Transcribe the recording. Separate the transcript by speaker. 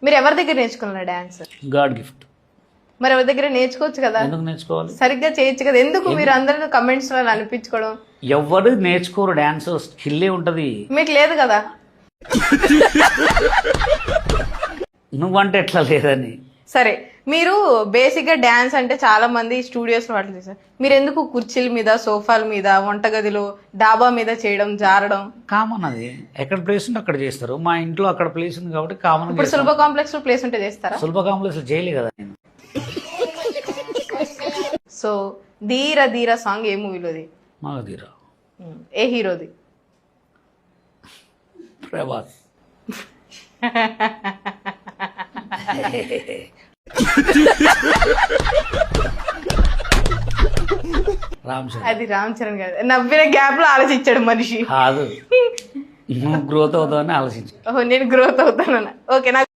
Speaker 1: మీరు ఎవరి దగ్గర నేర్చుకున్నారు డాన్స్?
Speaker 2: God gift.
Speaker 1: మరి ఎవరి దగ్గర నేర్చుకోవచ్చు కదా,
Speaker 2: ఎందుకు నేర్చుకోవాలి?
Speaker 1: సరిగ్గా చేయొచ్చు కదా, ఎందుకు మీరు అందరూ కమెంట్స్ లో అనిపించుకోవడం?
Speaker 2: ఎవరు నేర్చుకోరు, డాన్స్ స్కిల్లే ఉంటది.
Speaker 1: మీకు లేదు కదా?
Speaker 2: నువ్వంటే ఎట్లా లేదని.
Speaker 1: సరే, మీరు బేసిక్ గా డాన్స్ అంటే చాలా మంది స్టూడియోస్ లో వాటిలో చేస్తారు, మీరు ఎందుకు కుర్చీల మీద, సోఫాల మీద, వంటగదిలో, డాబా మీద చేయడం, జారడం?
Speaker 2: కామన్, అది ఎక్కడ ప్లేస్ ఉంటే అక్కడ చేస్తారు. మా ఇంట్లో అక్కడ ప్లేస్ ఉంది కాబట్టి కామన్.
Speaker 1: ఇప్పుడు సులభ కాంప్లెక్స్ లో ప్లేస్ ఉంటే చేస్తారా?
Speaker 2: సులభ కాంప్లెక్స్ చేయలే కదా నేను.
Speaker 1: సో ధీర ధీర సాంగ్ ఏ మూవీలోది?
Speaker 2: మగధీర.
Speaker 1: ఏ హీరోది?
Speaker 2: ప్రభాస్. రామ్ చరణ్.
Speaker 1: అది రామ్ చరణ్ గారు. నవ్విన గ్యాప్ లో ఆలోచించాడు మనిషి.
Speaker 2: కాదు, నువ్వు గ్రోత్ అవుతావని ఆలోచించు.
Speaker 1: ఓహో, నేను గ్రోత్ అవుతానన్నా. ఓకే, నాకు